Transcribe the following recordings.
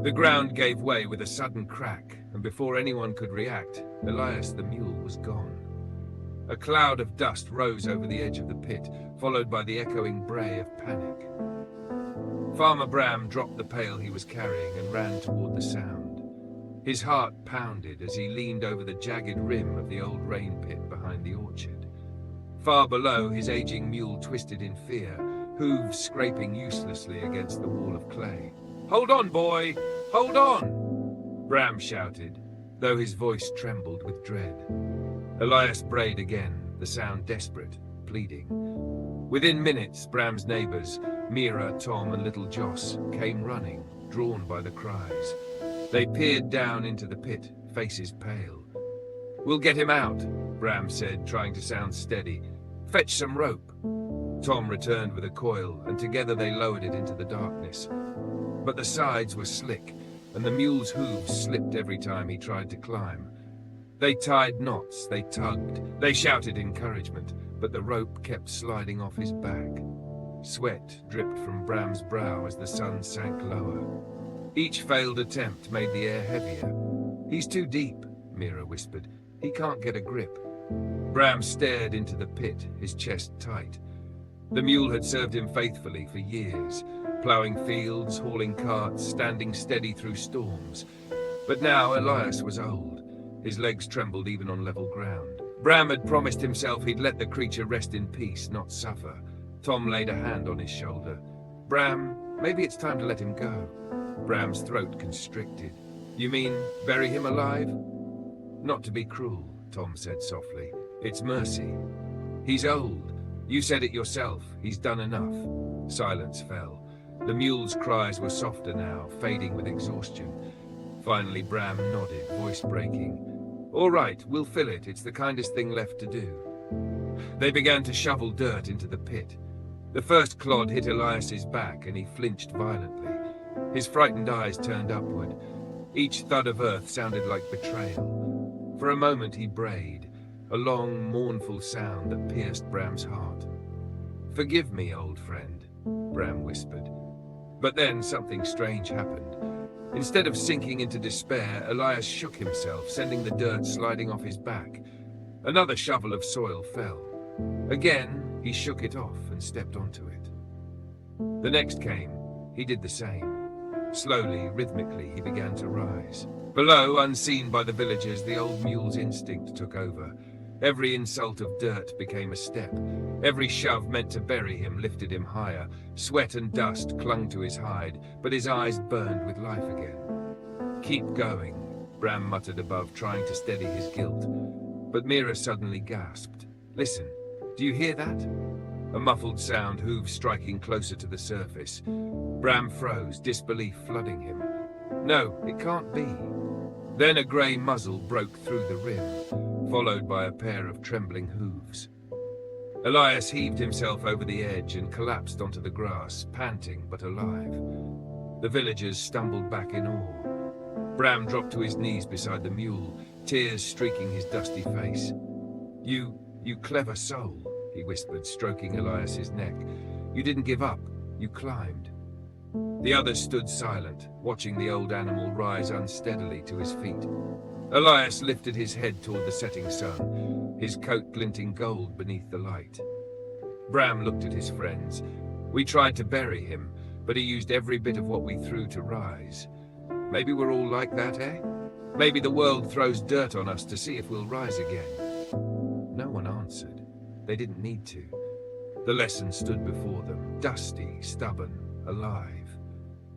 The ground gave way with a sudden crack, and before anyone could react, Elias the mule was gone. A cloud of dust rose over the edge of the pit, followed by the echoing bray of panic. Farmer Bram dropped the pail he was carrying and ran toward the sound. His heart pounded as he leaned over the jagged rim of the old rain pit behind the orchard. Far below, his aging mule twisted in fear, hooves scraping uselessly against the wall of clay. "Hold on, boy! Hold on!" Bram shouted, though his voice trembled with dread. Elias brayed again, the sound desperate, pleading. Within minutes, Bram's neighbors, Mira, Tom, and little Joss, came running, drawn by the cries. They peered down into the pit, faces pale. "We'll get him out," Bram said, trying to sound steady. "Fetch some rope." Tom returned with a coil, and together they lowered it into the darkness. But the sides were slick, and the mule's hooves slipped every time he tried to climb. They tied knots, they tugged, they shouted encouragement, but the rope kept sliding off his back. Sweat dripped from Bram's brow as the sun sank lower. Each failed attempt made the air heavier. "He's too deep," Mira whispered. "He can't get a grip." Bram stared into the pit, his chest tight. The mule had served him faithfully for years, ploughing fields, hauling carts, standing steady through storms. But now Elias was old. His legs trembled even on level ground. Bram had promised himself he'd let the creature rest in peace, not suffer. Tom laid a hand on his shoulder. "Bram, maybe it's time to let him go." Bram's throat constricted. "You mean bury him alive?" "Not to be cruel," Tom said softly. "It's mercy. He's old. You said it yourself. He's done enough." Silence fell. The mule's cries were softer now, fading with exhaustion. Finally, Bram nodded, voice breaking. "All right, we'll fill it. It's the kindest thing left to do." They began to shovel dirt into the pit. The first clod hit Elias's back, and he flinched violently. His frightened eyes turned upward. Each thud of earth sounded like betrayal. For a moment he brayed, a long, mournful sound that pierced Bram's heart. "Forgive me, old friend," Bram whispered. But then something strange happened. Instead of sinking into despair, Elias shook himself, sending the dirt sliding off his back. Another shovel of soil fell. Again, he shook it off and stepped onto it. The next came. He did the same. Slowly, rhythmically, he began to rise. Below, unseen by the villagers, the old mule's instinct took over. Every insult of dirt became a step. Every shove meant to bury him lifted him higher. Sweat and dust clung to his hide, but his eyes burned with life again. "Keep going," Bram muttered above, trying to steady his guilt. But Mira suddenly gasped. "Listen, do you hear that?" A muffled sound, hooves striking closer to the surface. Bram froze, disbelief flooding him. "No, it can't be." Then a grey muzzle broke through the rim, followed by a pair of trembling hooves. Elias heaved himself over the edge and collapsed onto the grass, panting but alive. The villagers stumbled back in awe. Bram dropped to his knees beside the mule, tears streaking his dusty face. You clever soul," he whispered, stroking Elias's neck. "You didn't give up. You climbed." The others stood silent, watching the old animal rise unsteadily to his feet. Elias lifted his head toward the setting sun, his coat glinting gold beneath the light. Bram looked at his friends. "We tried to bury him, but he used every bit of what we threw to rise. Maybe we're all like that, eh? Maybe the world throws dirt on us to see if we'll rise again." No one answered. They didn't need to. The lesson stood before them, dusty, stubborn, alive.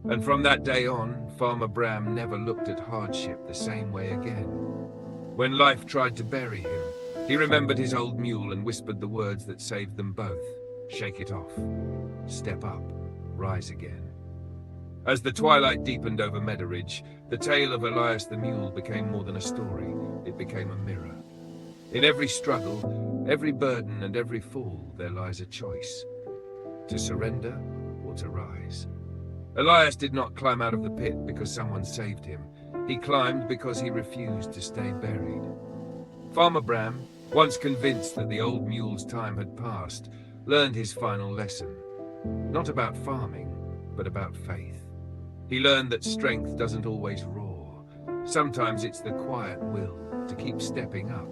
And from that day on, Farmer Bram never looked at hardship the same way again. When life tried to bury him, he remembered his old mule and whispered the words that saved them both. Shake it off. Step up. Rise again. As the twilight deepened over Meadow-Ridge, the tale of Elias the mule became more than a story. It became a mirror. In every struggle, every burden, and every fall, there lies a choice. To surrender or to rise. Elias did not climb out of the pit because someone saved him. He climbed because he refused to stay buried. Farmer Bram, once convinced that the old mule's time had passed, learned his final lesson. Not about farming, but about faith. He learned that strength doesn't always roar. Sometimes it's the quiet will to keep stepping up,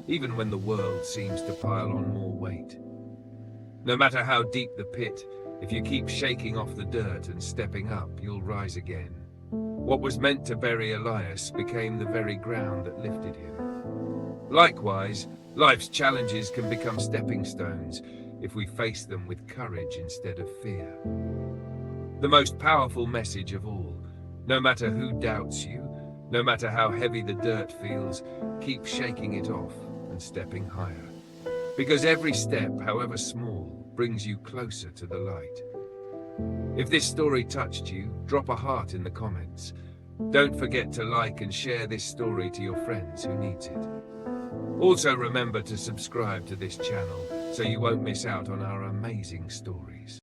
even when the world seems to pile on more weight. No matter how deep the pit, if you keep shaking off the dirt and stepping up, you'll rise again. What was meant to bury Elias became the very ground that lifted him. Likewise, life's challenges can become stepping stones if we face them with courage instead of fear. The most powerful message of all: no matter who doubts you, no matter how heavy the dirt feels, keep shaking it off and stepping higher. Because every step, however small, brings you closer to the light. If this story touched you, drop a heart in the comments. Don't forget to like and share this story to your friends who needs it. Also remember to subscribe to this channel so you won't miss out on our amazing stories.